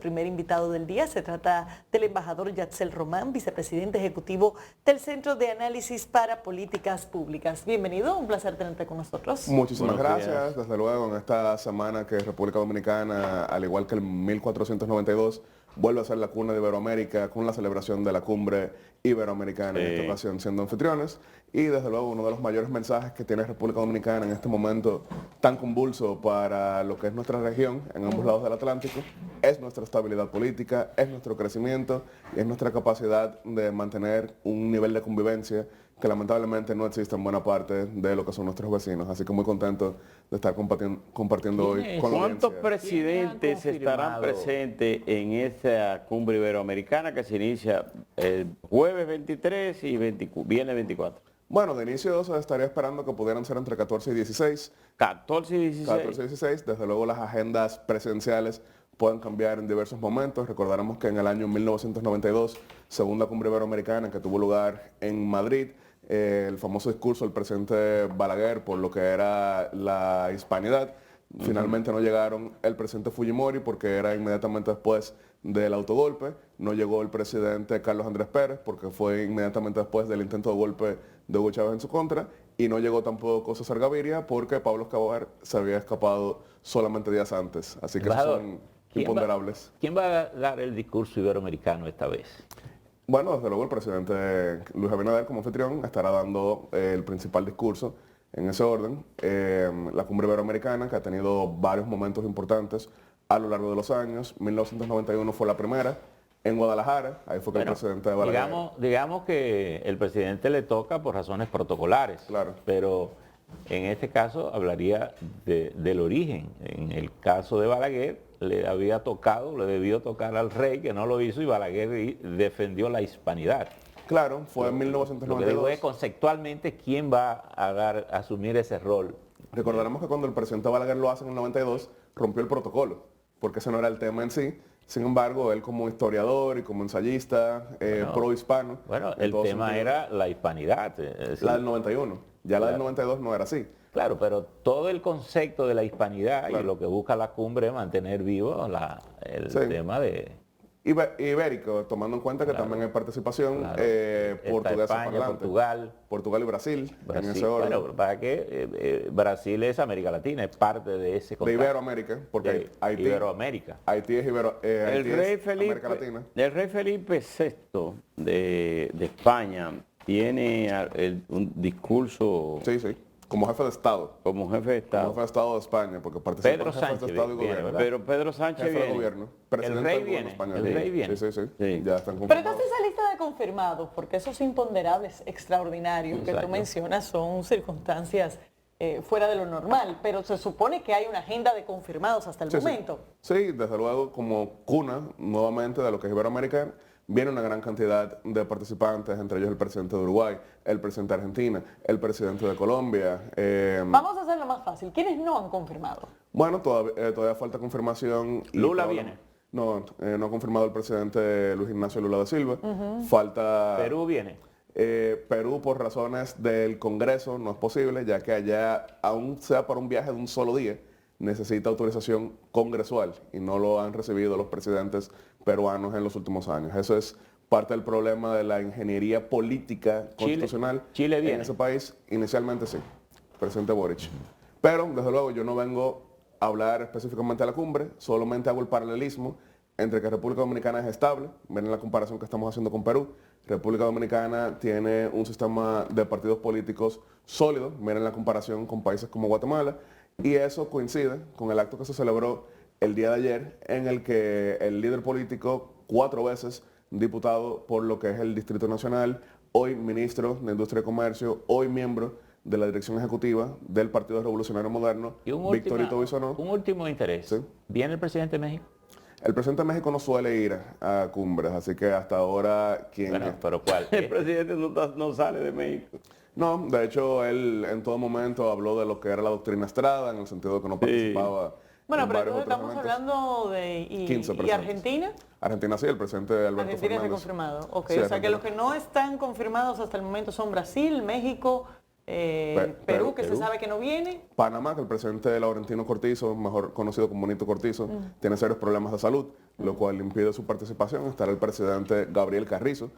Primer invitado del día se trata del embajador Yatsel Román, vicepresidente ejecutivo del Centro de Análisis para Políticas Públicas. Bienvenido, un placer tenerte con nosotros. Muchísimas gracias, desde luego en esta semana que República Dominicana, al igual que el 1492, vuelve a ser la cuna de Iberoamérica con la celebración de la cumbre iberoamericana, en esta ocasión siendo anfitriones, y desde luego uno de los mayores mensajes que tiene República Dominicana en este momento tan convulso para lo que es nuestra región en ambos lados del Atlántico es nuestra estabilidad política, es nuestro crecimiento y es nuestra capacidad de mantener un nivel de convivencia que lamentablemente no existe en buena parte de lo que son nuestros vecinos. Así que muy contento de estar compartiendo hoy con la ¿Cuántos audiencia. presidentes estarán presentes en esta cumbre iberoamericana que se inicia el jueves 23 y viene 24? Bueno, de inicio se estaría esperando que pudieran ser entre 14 y 16. 14 y 16. 14 y 16. Desde luego las agendas presidenciales pueden cambiar en diversos momentos. Recordaremos que en el año 1992, segunda cumbre iberoamericana que tuvo lugar en Madrid, el famoso discurso del presidente Balaguer por lo que era la hispanidad. Finalmente no llegaron el presidente Fujimori porque era inmediatamente después del autogolpe. No llegó el presidente Carlos Andrés Pérez porque fue inmediatamente después del intento de golpe de Hugo Chávez en su contra. Y no llegó tampoco César Gaviria porque Pablo Escobar se había escapado solamente días antes. Así que esos son imponderables. ¿Quién va a dar el discurso iberoamericano esta vez? Bueno, desde luego el presidente Luis Abinader como anfitrión estará dando el principal discurso en ese orden. La cumbre iberoamericana que ha tenido varios momentos importantes a lo largo de los años. 1991 fue la primera en Guadalajara, ahí fue que el presidente de Balaguer. Digamos que el presidente le toca por razones protocolares, claro, pero en este caso hablaría del origen. En el caso de Balaguer le debió tocar al rey, que no lo hizo, y Balaguer defendió la hispanidad. Claro, fue en 1992. Lo que digo es conceptualmente quién va a asumir ese rol. Recordaremos que cuando el presidente Balaguer lo hace en el 92, rompió el protocolo, porque ese no era el tema en sí. Sin embargo, él como historiador y como ensayista pro-hispano... Bueno, el tema era la hispanidad. La del 91. Ya la del 92 no era así. Claro, pero todo el concepto de la hispanidad y lo que busca la cumbre es mantener vivo el tema de... Ibérico, tomando en cuenta que también hay participación portuguesa, España, Portugal y Brasil en ese orden. Bueno, ¿para qué? Brasil es América Latina, es parte de ese contexto. De Iberoamérica, porque Haití, Iberoamérica. Haití es América Latina. El rey Felipe VI de España tiene un discurso... Sí, sí. Como jefe de Estado. Como jefe de Estado. Como jefe de Estado de España, porque participa Pedro en jefes Sánchez de Estado y gobierno. Pero Pedro Sánchez jefe viene. de gobierno. El rey viene. El rey viene. Sí. Ya están confirmados. Pero entonces esa lista de confirmados, porque esos imponderables extraordinarios que tú mencionas son circunstancias fuera de lo normal, pero se supone que hay una agenda de confirmados hasta el momento. Sí, desde luego como cuna nuevamente de lo que es Iberoamérica, viene una gran cantidad de participantes, entre ellos el presidente de Uruguay, el presidente de Argentina, el presidente de Colombia. Vamos a hacerlo más fácil. ¿Quiénes no han confirmado? Bueno, todavía falta confirmación. ¿Lula viene? No ha confirmado el presidente Luis Ignacio Lula da Silva. Falta... ¿Perú viene? Perú por razones del Congreso no es posible, ya que allá, aún sea para un viaje de un solo día, necesita autorización congresual y no lo han recibido los presidentes peruanos en los últimos años. Eso es parte del problema de la ingeniería política constitucional Chile viene. en ese país. Inicialmente sí, presidente Boric. Pero desde luego yo no vengo a hablar específicamente de la cumbre, solamente hago el paralelismo entre que República Dominicana es estable, miren la comparación que estamos haciendo con Perú. República Dominicana tiene un sistema de partidos políticos sólido, miren la comparación con países como Guatemala, y eso coincide con el acto que se celebró el día de ayer, en el que el líder político, 4 veces diputado por lo que es el Distrito Nacional, hoy ministro de Industria y Comercio, hoy miembro de la dirección ejecutiva del Partido Revolucionario Moderno, Victorito Bisonó. Un último interés. ¿Sí? ¿Viene el presidente de México? El presidente de México no suele ir a cumbres, así que hasta ahora... ¿Pero cuál? El presidente no sale de México. No, de hecho, él en todo momento habló de lo que era la doctrina Estrada, en el sentido de que no participaba... Bueno, pero entonces estamos hablando de... ¿Y Argentina? Argentina sí, el presidente Alberto Argentina Fernández. está confirmado. Ok, Sí, o sea que los que no están confirmados hasta el momento son Brasil, México, Perú, que se sabe que no viene. Panamá, que el presidente Laurentino Cortizo, mejor conocido como Benito Cortizo, tiene serios problemas de salud. lo cual impide su participación. Estará el presidente Gabriel Carrizo.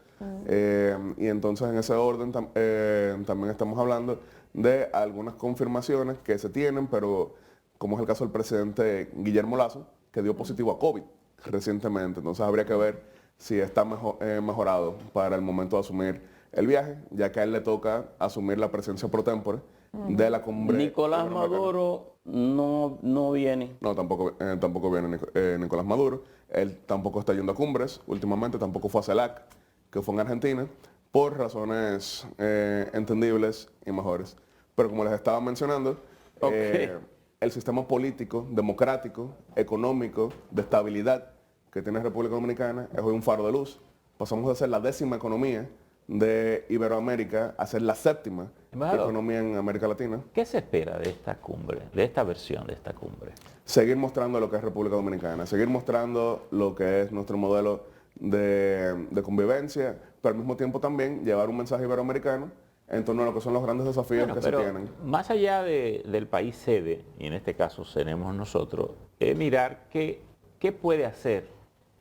Y entonces en ese orden también estamos hablando de algunas confirmaciones que se tienen, pero como es el caso del presidente Guillermo Lasso, que dio positivo a COVID recientemente. Entonces habría que ver si está mejorado para el momento de asumir el viaje, ya que a él le toca asumir la presidencia pro tempore de la cumbre. Nicolás Maduro no viene. No, tampoco viene Nicolás Maduro. Él tampoco está yendo a cumbres últimamente, tampoco fue a CELAC, que fue en Argentina, por razones entendibles y mejores. Pero como les estaba mencionando, el sistema político, democrático, económico, de estabilidad que tiene República Dominicana es hoy un faro de luz. Pasamos de ser la 10ª economía de Iberoamérica a ser la 7ª economía en América Latina. ¿Qué se espera de esta cumbre, de esta versión de esta cumbre? Seguir mostrando lo que es República Dominicana, seguir mostrando lo que es nuestro modelo de convivencia, pero al mismo tiempo también llevar un mensaje iberoamericano en torno a lo que son los grandes desafíos que se tienen. Más allá del país sede, y en este caso seremos nosotros, mirar qué puede hacer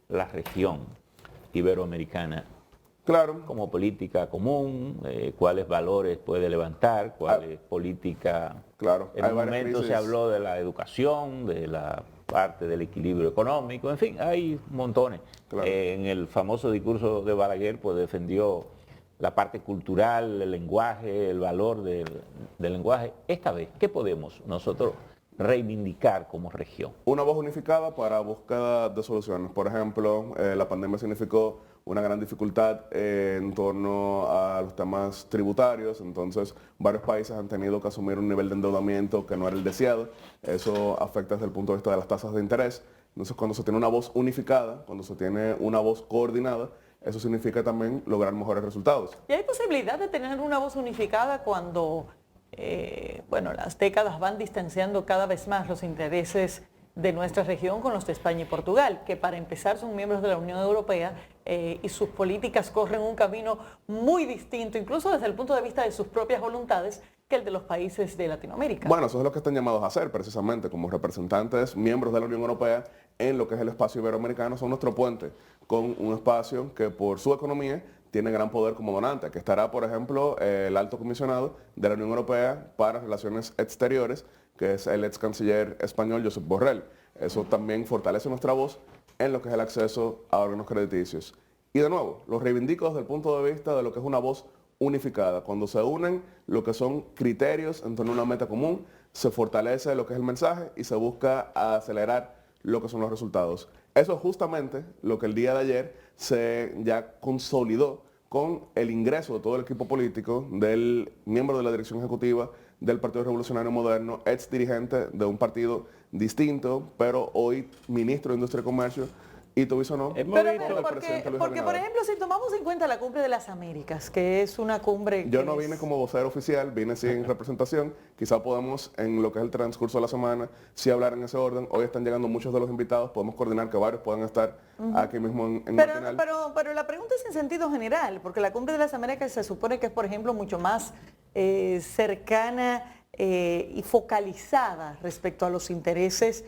la región iberoamericana. Claro. Como política común, cuáles valores puede levantar, cuáles política. Claro. En un momento se habló de la educación, de la parte del equilibrio económico, en fin, hay montones. Claro. En el famoso discurso de Balaguer, pues defendió la parte cultural, el lenguaje, el valor del lenguaje. Esta vez, ¿qué podemos nosotros reivindicar como región? Una voz unificada para búsqueda de soluciones. Por ejemplo, la pandemia significó una gran dificultad en torno a los temas tributarios, entonces varios países han tenido que asumir un nivel de endeudamiento que no era el deseado. Eso afecta desde el punto de vista de las tasas de interés. Entonces, cuando se tiene una voz unificada, cuando se tiene una voz coordinada, eso significa también lograr mejores resultados. ¿Y hay posibilidad de tener una voz unificada cuando, las décadas van distanciando cada vez más los intereses de nuestra región con los de España y Portugal, que para empezar son miembros de la Unión Europea y sus políticas corren un camino muy distinto, incluso desde el punto de vista de sus propias voluntades, que el de los países de Latinoamérica? Bueno, eso es lo que están llamados a hacer precisamente como representantes, miembros de la Unión Europea en lo que es el espacio iberoamericano, son nuestro puente con un espacio que por su economía tiene gran poder como donante, que estará, por ejemplo, el alto comisionado de la Unión Europea para Relaciones Exteriores, que es el ex canciller español Josep Borrell. Eso también fortalece nuestra voz en lo que es el acceso a órganos crediticios. Y de nuevo, los reivindico desde el punto de vista de lo que es una voz unificada. Cuando se unen lo que son criterios en torno a una meta común, se fortalece lo que es el mensaje y se busca acelerar lo que son los resultados. Eso es justamente lo que el día de ayer se ya consolidó con el ingreso de todo el equipo político del miembro de la dirección ejecutiva del Partido Revolucionario Moderno, ex dirigente de un partido distinto, pero hoy ministro de Industria y Comercio, Ito Bisonó. Porque, por ejemplo, si tomamos en cuenta la Cumbre de las Américas, que es una cumbre... Yo no vine como vocero oficial, vine sin representación. Quizá podamos, en lo que es el transcurso de la semana, sí hablar en ese orden. Hoy están llegando muchos de los invitados, podemos coordinar que varios puedan estar aquí mismo en Matinal. Pero la pregunta es en sentido general, porque la Cumbre de las Américas se supone que es, por ejemplo, mucho más cercana y focalizada respecto a los intereses,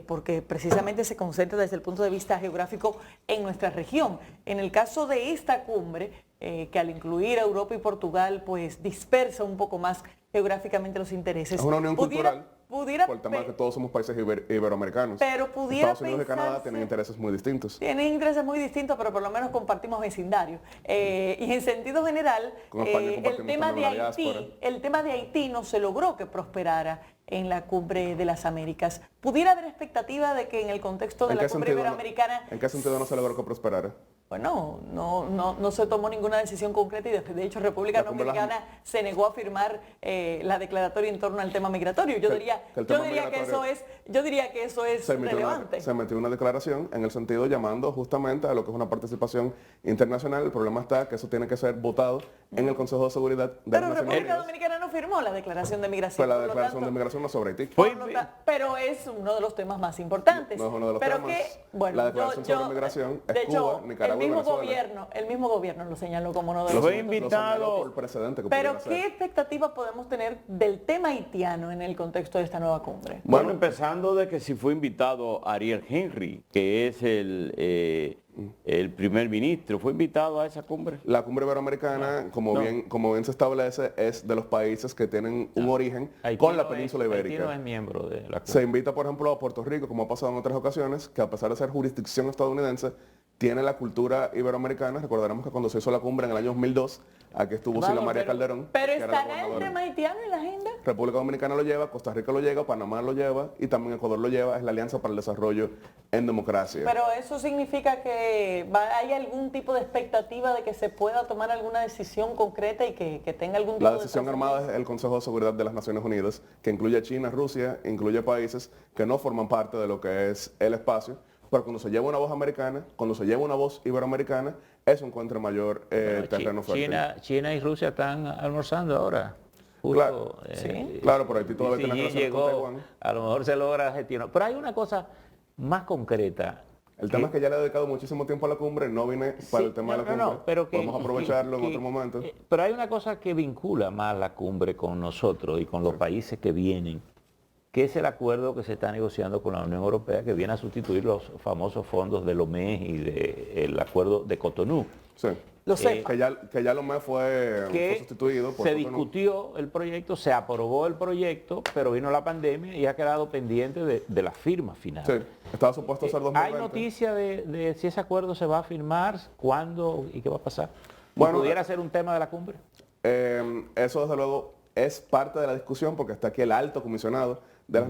porque precisamente se concentra desde el punto de vista geográfico en nuestra región. En el caso de esta cumbre, que al incluir a Europa y Portugal, pues dispersa un poco más geográficamente los intereses. Es una unión cultural, por el tema de que todos somos países iberoamericanos. Pero pudiera Estados Unidos y Canadá tienen intereses muy distintos. Tienen intereses muy distintos, pero por lo menos compartimos vecindario. Y en sentido general, el tema de Haití no se logró que prosperara en la Cumbre de las Américas. ¿Pudiera haber expectativa de que en el contexto de la Cumbre Iberoamericana... ¿En qué sentido no se logró que prosperara? Bueno, no se tomó ninguna decisión concreta y de hecho República Dominicana se negó a firmar la declaratoria en torno al tema migratorio. Yo diría que eso es relevante. Se metió una declaración en el sentido llamando justamente a lo que es una participación internacional. El problema está que eso tiene que ser votado en el Consejo de Seguridad de Pero República Dominicana no firmó la declaración de migración. Pues la declaración de migración no sobre Haití. Pero es uno de los temas más importantes. No es uno de los pero temas. Que, bueno, la declaración sobre migración es de hecho, Cuba, Nicaragua y Venezuela. el mismo gobierno lo señaló como uno de los Fue puntos. invitado por el precedente que Pero pudiera ¿qué ser. expectativa podemos tener del tema haitiano en el contexto de esta nueva cumbre? Bueno, empezando de que si fue invitado Ariel Henry, que es el primer ministro, ¿fue invitado a esa cumbre? La cumbre iberoamericana, como bien se establece, es de los países que tienen un origen Haití con la no península Haití ibérica. no es miembro de la Se cumbre. invita, por ejemplo, a Puerto Rico, como ha pasado en otras ocasiones, que a pesar de ser jurisdicción estadounidense, tiene la cultura iberoamericana. Recordaremos que cuando se hizo la cumbre en el año 2002, aquí estuvo Sila María Calderón. Pero que era la ¿estará el gobernadora. tema haitiano en la agenda? República Dominicana lo lleva, Costa Rica lo lleva, Panamá lo lleva y también Ecuador lo lleva. Es la Alianza para el Desarrollo en Democracia. Pero eso significa que hay algún tipo de expectativa de que se pueda tomar alguna decisión concreta y que tenga algún tipo La de decisión trascendencia. armada es el Consejo de Seguridad de las Naciones Unidas, que incluye a China, Rusia, incluye países que no forman parte de lo que es el espacio, pero cuando se lleva una voz americana, cuando se lleva una voz iberoamericana, eso encuentra mayor terreno fértil. China y Rusia están almorzando ahora. Claro. Sí. Claro, por Haití todavía Y tiene Xi relaciones con llegó, Taiwán. a lo mejor se logra objetivo. Pero hay una cosa más concreta. El tema es que ya le he dedicado muchísimo tiempo a la cumbre, no vine para el tema de la cumbre. pero podemos aprovecharlo en otro momento. Pero hay una cosa que vincula más la cumbre con nosotros y con los países que vienen, que es el acuerdo que se está negociando con la Unión Europea, que viene a sustituir los famosos fondos de Lomé y del acuerdo de Cotonú. Sí. Lo sé. Que ya Lomé fue sustituido por se Cotonú. discutió el proyecto, se aprobó el proyecto, pero vino la pandemia y ha quedado pendiente de la firma final. Sí, estaba supuesto a ser 2020. ¿Hay noticia de si ese acuerdo se va a firmar, cuándo y qué va a pasar? Bueno, ¿Pudiera ser un tema de la cumbre? Eso desde luego es parte de la discusión porque está aquí el alto comisionado de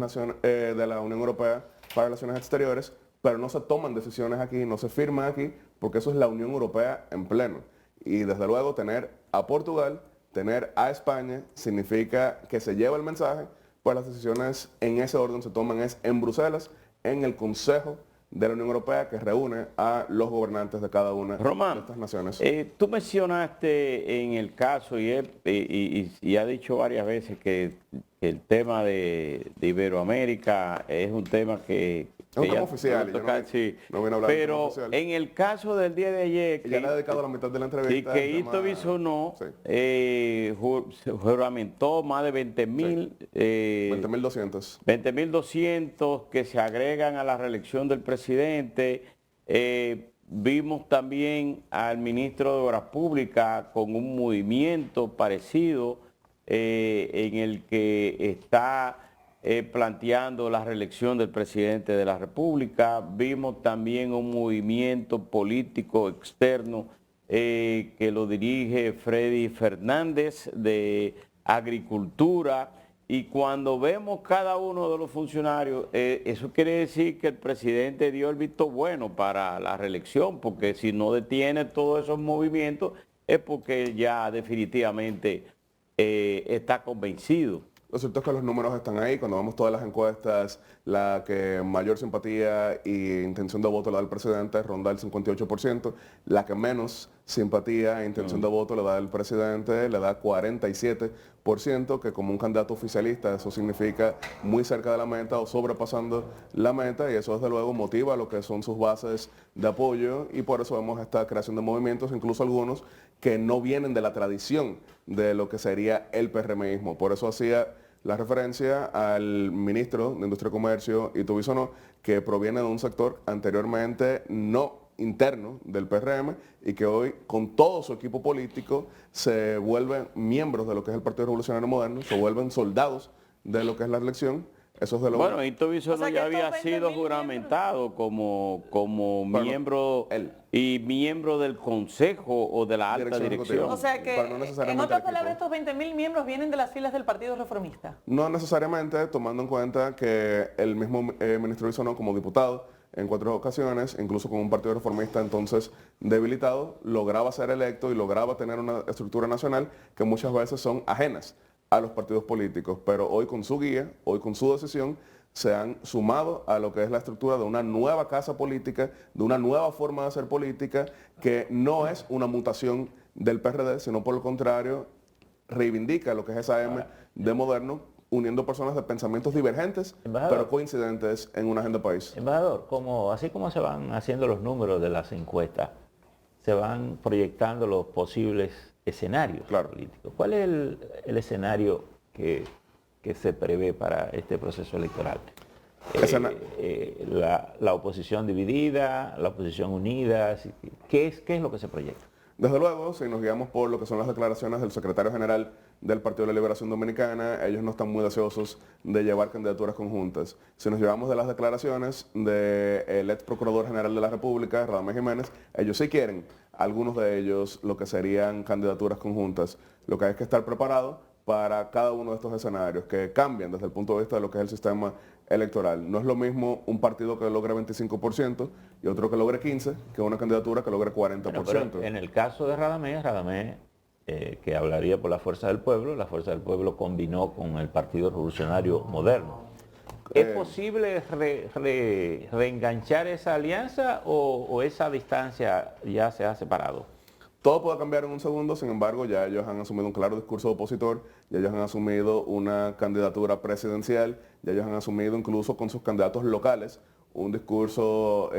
de la Unión Europea para Relaciones Exteriores, pero no se toman decisiones aquí, no se firman aquí, porque eso es la Unión Europea en pleno. Y desde luego tener a Portugal, tener a España, significa que se lleva el mensaje, pues las decisiones en ese orden se toman en Bruselas, en el Consejo de la Unión Europea, que reúne a los gobernantes de cada una Román, de estas naciones. tú mencionaste en el caso y ha dicho varias veces que el tema de Iberoamérica es un tema que Es un tema ya oficial, y yo no vine a hablar de tema pero oficial. en el caso del día de ayer, Ya le he dedicado la mitad de la entrevista. que al tema- Ito Bisonó Sí. juramentó más de 20.000 20.200. 20.200 que se agregan a la reelección del presidente. Vimos también al ministro de Obras Públicas con un movimiento parecido en el que está planteando la reelección del presidente de la República. Vimos también un movimiento político externo que lo dirige Freddy Fernández de Agricultura. Y cuando vemos cada uno de los funcionarios, eso quiere decir que el presidente dio el visto bueno para la reelección, porque si no detiene todos esos movimientos es porque ya definitivamente está convencido. Lo cierto es que los números están ahí. Cuando vemos todas las encuestas, la que mayor simpatía e intención de voto le da al presidente ronda el 58%. La que menos simpatía e intención de voto le da al presidente le da 47%, que como un candidato oficialista eso significa muy cerca de la meta o sobrepasando la meta, y eso desde luego motiva lo que son sus bases de apoyo, y por eso vemos esta creación de movimientos, incluso algunos que no vienen de la tradición de lo que sería el PRMismo. Por eso hacía la referencia al ministro de Industria y Comercio, Ito Bisonó, que proviene de un sector anteriormente no interno del PRM y que hoy con todo su equipo político se vuelven miembros de lo que es el Partido Revolucionario Moderno, se vuelven soldados de lo que es la elección. Eso es de lo Bueno, Ito Bisonó O sea, que ya había estos sido 20.000 juramentado como Bueno, miembro él. y miembro del Consejo o de la alta Dirección dirección. ejecutiva. O sea que, Pero no en necesariamente otras el equipo. palabras, estos 20.000 miembros vienen de las filas del Partido Reformista. No necesariamente, tomando en cuenta que el mismo ministro Bisonó, como diputado en 4 ocasiones, incluso con un partido reformista entonces debilitado, lograba ser electo y lograba tener una estructura nacional que muchas veces son ajenas a los partidos políticos, pero hoy con su guía, hoy con su decisión, se han sumado a lo que es la estructura de una nueva casa política, de una nueva forma de hacer política, que no es una mutación del PRD, sino por el contrario, reivindica lo que es esa M de moderno, uniendo personas de pensamientos divergentes, Embajador. pero coincidentes en una agenda país. Embajador, así como se van haciendo los números de las encuestas, se van proyectando los posibles escenarios políticos. ¿Cuál es el escenario que se prevé para este proceso electoral? La oposición dividida, la oposición unida, ¿qué es lo que se proyecta? Desde luego, si nos guiamos por lo que son las declaraciones del secretario general del Partido de la Liberación Dominicana, ellos no están muy deseosos de llevar candidaturas conjuntas. Si nos llevamos de las declaraciones del ex procurador general de la República, Radamés Jiménez, ellos sí quieren, algunos de ellos, lo que serían candidaturas conjuntas. Lo que hay que estar preparado para cada uno de estos escenarios que cambian desde el punto de vista de lo que es el sistema electoral. No es lo mismo un partido que logre 25% y otro que logre 15%, que una candidatura que logre 40%. Bueno, pero en el caso de Radamés, que hablaría por la Fuerza del Pueblo, la Fuerza del Pueblo combinó con el Partido Revolucionario Moderno. ¿Es posible reenganchar esa alianza o esa distancia ya se ha separado? Todo puede cambiar en un segundo, sin embargo, ya ellos han asumido un claro discurso opositor, ya ellos han asumido una candidatura presidencial, ya ellos han asumido incluso con sus candidatos locales un discurso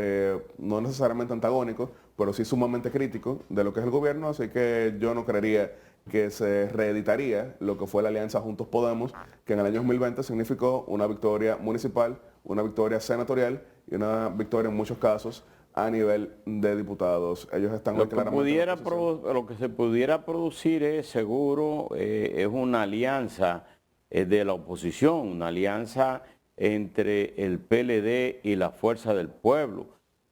no necesariamente antagónico, pero sí sumamente crítico de lo que es el gobierno, así que yo no creería que se reeditaría lo que fue la alianza Juntos Podemos, que en el año 2020 significó una victoria municipal, una victoria senatorial y una victoria en muchos casos a nivel de diputados. Ellos están lo que se pudiera producir es seguro, es una alianza de la oposición, una alianza entre el PLD y la Fuerza del Pueblo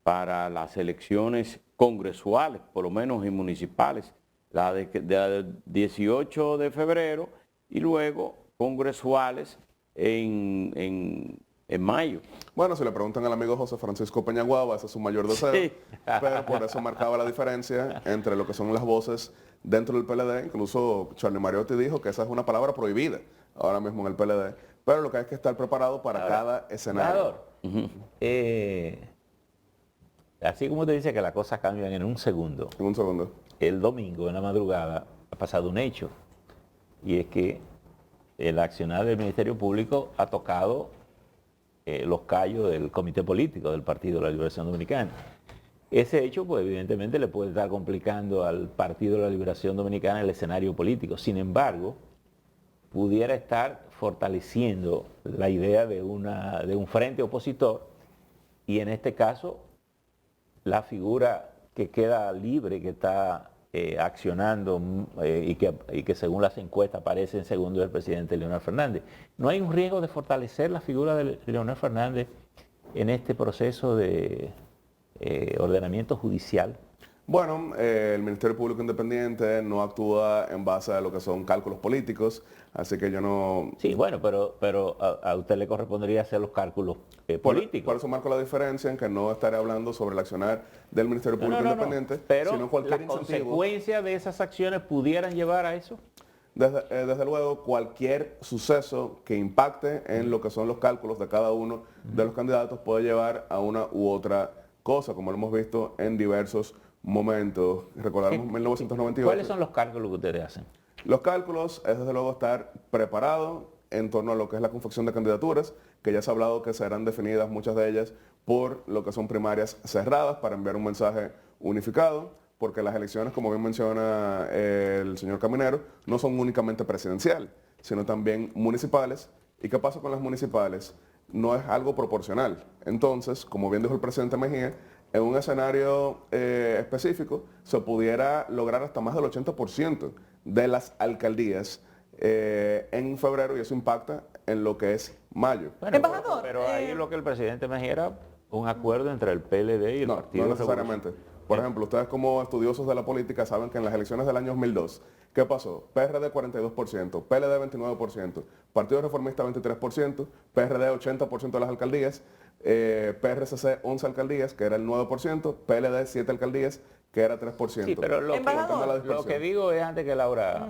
para las elecciones congresuales, por lo menos y municipales, la del 18 de febrero y luego congresuales en mayo. Bueno, si le preguntan al amigo José Francisco Peñaguaba, ese es su mayor deseo, sí. Pero por eso marcaba la diferencia entre lo que son las voces dentro del PLD. Incluso Charlie Mariotti dijo que esa es una palabra prohibida ahora mismo en el PLD, pero lo que hay que estar preparado para cada escenario. Así como te dice que las cosas cambian en un segundo. En un segundo. El domingo, en la madrugada, ha pasado un hecho, y es que el accionar del Ministerio Público ha tocado los callos del comité político del Partido de la Liberación Dominicana. Ese hecho, pues evidentemente le puede estar complicando al Partido de la Liberación Dominicana el escenario político. Sin embargo, pudiera estar fortaleciendo la idea de un frente opositor, y en este caso la figura que queda libre, que está accionando y que según las encuestas aparece en segundo del presidente Leonel Fernández. ¿No hay un riesgo de fortalecer la figura de Leonel Fernández en este proceso de ordenamiento judicial? Bueno, el Ministerio Público Independiente no actúa en base a lo que son cálculos políticos, así que yo no... Sí, bueno, pero a usted le correspondería hacer los cálculos políticos. Por eso marco la diferencia en que no estaré hablando sobre el accionar del Ministerio Público Independiente, pero sino cualquier las consecuencias de esas acciones pudieran llevar a eso. Desde luego, cualquier suceso que impacte en lo que son los cálculos de cada uno de los candidatos puede llevar a una u otra cosa, como lo hemos visto en diversos momentos. Recordamos 1998. ¿Cuáles son los cálculos que ustedes hacen? Los cálculos es desde luego estar preparado en torno a lo que es la confección de candidaturas, que ya se ha hablado que serán definidas muchas de ellas por lo que son primarias cerradas para enviar un mensaje unificado, porque las elecciones, como bien menciona el señor Caminero, no son únicamente presidenciales, sino también municipales. ¿Y qué pasa con las municipales? No es algo proporcional. Entonces, como bien dijo el presidente Mejía, en un escenario específico se pudiera lograr hasta más del 80% de las alcaldías en febrero, y eso impacta en lo que es mayo. Bueno, embajador, pero ahí lo que el presidente Mejía era un acuerdo entre el PLD y el Partido No necesariamente. Por ejemplo, ustedes como estudiosos de la política saben que en las elecciones del año 2002, ¿qué pasó? PRD 42%, PLD 29%, Partido Reformista 23%, PRD 80% de las alcaldías, PRCC 11 alcaldías, que era el 9%, PLD 7 alcaldías, que era 3%. Sí, pero lo que digo es, antes que Laura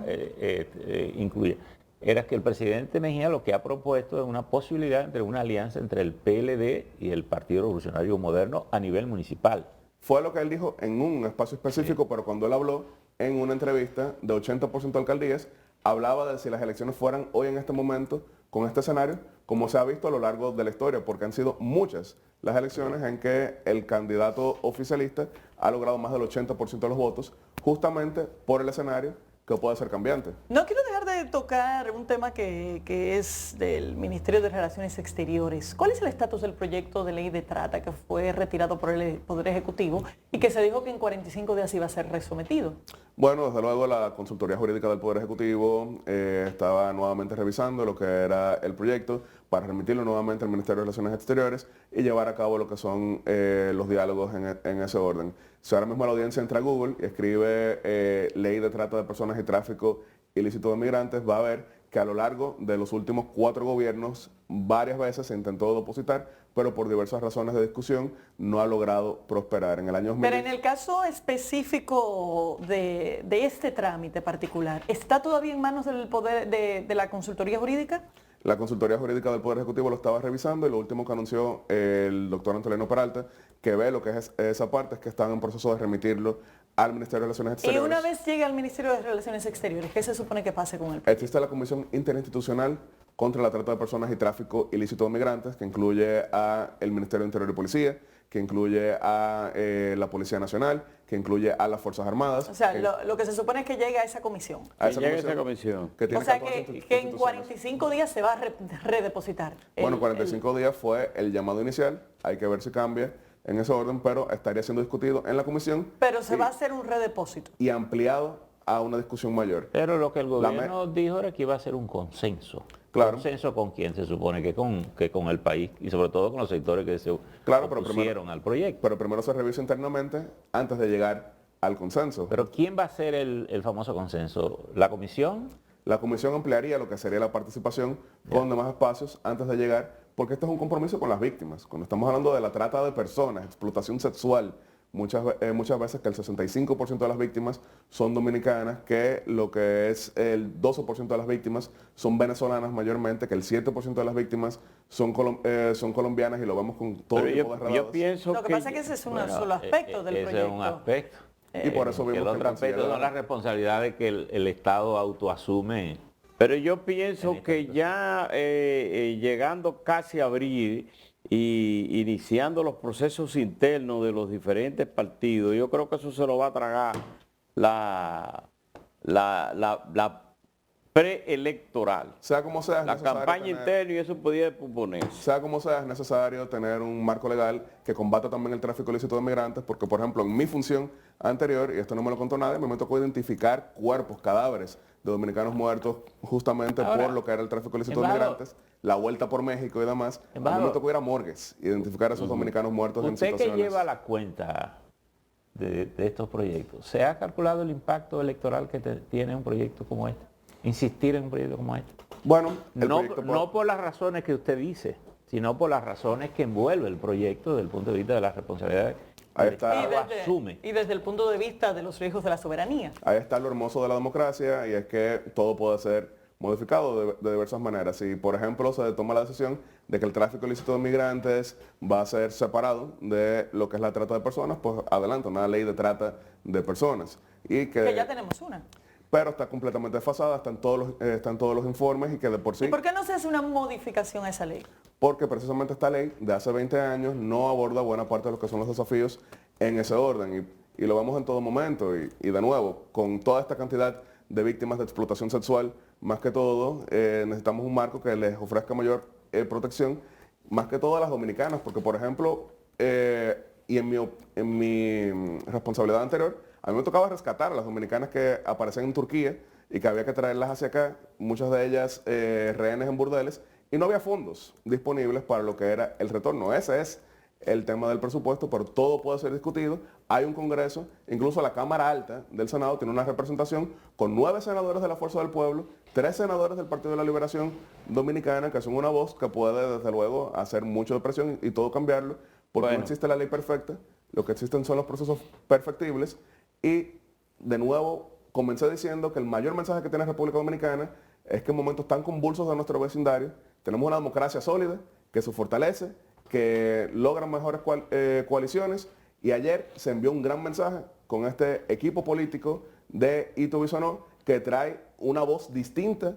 incluya, era que el presidente Mejía lo que ha propuesto es una posibilidad entre una alianza entre el PLD y el Partido Revolucionario Moderno a nivel municipal. Fue lo que él dijo en un espacio específico, sí. Pero cuando él habló en una entrevista de 80% de alcaldías, hablaba de si las elecciones fueran hoy en este momento con este escenario, como se ha visto a lo largo de la historia, porque han sido muchas las elecciones en que el candidato oficialista ha logrado más del 80% de los votos, justamente por el escenario que puede ser cambiante. No quiero dejar de tocar un tema que es del Ministerio de Relaciones Exteriores. ¿Cuál es el estatus del proyecto de ley de trata que fue retirado por el Poder Ejecutivo y que se dijo que en 45 días iba a ser resometido? Bueno, desde luego la Consultoría Jurídica del Poder Ejecutivo estaba nuevamente revisando lo que era el proyecto para remitirlo nuevamente al Ministerio de Relaciones Exteriores y llevar a cabo lo que son los diálogos en ese orden. Si ahora mismo la audiencia entra a Google y escribe ley de trata de personas y tráfico ilícito de migrantes, va a ver que a lo largo de los últimos 4 gobiernos varias veces se intentó depositar, pero por diversas razones de discusión no ha logrado prosperar. En el año 2000, Pero en el caso específico de este trámite particular, ¿está todavía en manos del poder de la Consultoría Jurídica? La Consultoría Jurídica del Poder Ejecutivo lo estaba revisando y lo último que anunció el doctor Antolino Peralta, que ve lo que es esa parte, es que están en proceso de remitirlo al Ministerio de Relaciones Y Exteriores. una vez llegue al Ministerio de Relaciones Exteriores, ¿qué se supone que pase con él? Existe la Comisión Interinstitucional contra la Trata de Personas y Tráfico Ilícito de Migrantes, que incluye a el Ministerio de Interior y Policía, que incluye a la Policía Nacional, que incluye a las Fuerzas Armadas. O sea, lo que se supone es que llegue a esa comisión. a Que llegue esa comisión. que tiene O sea, 14 que en instituciones. 45 días se va a redepositar. Bueno, 45 días fue el llamado inicial, hay que ver si cambia en ese orden, pero estaría siendo discutido en la comisión Pero se va a hacer un redepósito. y ampliado a una discusión mayor. Pero lo que el gobierno dijo era que iba a ser un consenso. Claro. ¿Consenso con quién? Se supone que con el país y sobre todo con los sectores que se opusieron al proyecto. Pero primero se revisa internamente antes de llegar al consenso. Pero ¿quién va a ser el famoso consenso? ¿La comisión? La comisión ampliaría lo que sería la participación con demás espacios antes de llegar, porque este es un compromiso con las víctimas. Cuando estamos hablando de la trata de personas, explotación sexual, muchas veces que el 65% de las víctimas son dominicanas, que lo que es el 12% de las víctimas son venezolanas mayormente, que el 7% de las víctimas son colombianas y lo vemos con todo Pero tipo de redadas. yo pienso Lo que pasa es que ese es un solo aspecto del proyecto. Ese es un aspecto. Y por eso El vimos que otro el aspecto canciller- son las responsabilidades que el Estado autoasume. Pero yo pienso que ya llegando casi a abril y iniciando los procesos internos de los diferentes partidos, yo creo que eso se lo va a tragar la preelectoral. Sea como sea, es La necesario campaña tener- interna y eso podía ponerse. Sea como sea, es necesario tener un marco legal que combata también el tráfico ilícito de migrantes, porque por ejemplo en mi función anterior, y esto no me lo contó nadie, me tocó identificar cuerpos, cadáveres de dominicanos muertos justamente Ahora, por lo que era el tráfico ilícito de embajador, migrantes, la vuelta por México y demás. A mí me embajador, tocó ir a morgues, identificar a esos dominicanos muertos en Usted que situaciones. lleva la cuenta de estos proyectos, ¿se ha calculado el impacto electoral que tiene un proyecto como este? Insistir en un proyecto como este. Bueno, el No, proyecto no por las razones que usted dice, sino por las razones que envuelve el proyecto desde el punto de vista de las responsabilidades que Ahí el está. Estado asume. Y desde el punto de vista de los riesgos de la soberanía. Ahí está lo hermoso de la democracia y es que todo puede ser modificado de diversas maneras. Si, por ejemplo, se toma la decisión de que el tráfico ilícito de migrantes va a ser separado de lo que es la trata de personas, pues adelante, una ley de trata de personas. Y Que ya tenemos una. pero está completamente desfasada, están todos los informes y que de por sí, ¿Y por qué no se hace una modificación a esa ley? porque precisamente esta ley de hace 20 años no aborda buena parte de lo que son los desafíos en ese orden y lo vemos en todo momento y de nuevo, con toda esta cantidad de víctimas de explotación sexual, más que todo necesitamos un marco que les ofrezca mayor protección, más que todo a las dominicanas, porque por ejemplo, y en mi responsabilidad anterior, a mí me tocaba rescatar a las dominicanas que aparecían en Turquía y que había que traerlas hacia acá, muchas de ellas rehenes en burdeles, y no había fondos disponibles para lo que era el retorno. Ese es el tema del presupuesto, pero todo puede ser discutido. Hay un Congreso, incluso la Cámara Alta del Senado tiene una representación con 9 senadores de la Fuerza del Pueblo, 3 senadores del Partido de la Liberación Dominicana, que son una voz que puede, desde luego, hacer mucho de presión y todo cambiarlo, porque Bueno. no existe la ley perfecta, lo que existen son los procesos perfectibles. Y, de nuevo, comencé diciendo que el mayor mensaje que tiene República Dominicana es que en momentos tan convulsos de nuestro vecindario, tenemos una democracia sólida, que se fortalece, que logra mejores coaliciones, y ayer se envió un gran mensaje con este equipo político de Ito Bisonó, que trae una voz distinta,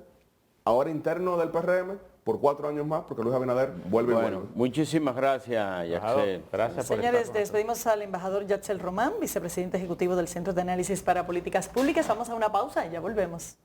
ahora interno del PRM, por 4 años más, porque Luis Abinader vuelve y Bueno, vuelve. muchísimas gracias, Yaxel. Gracias por Señores, estar con despedimos al embajador Yaxel Román, vicepresidente ejecutivo del Centro de Análisis para Políticas Públicas. Vamos a una pausa y ya volvemos.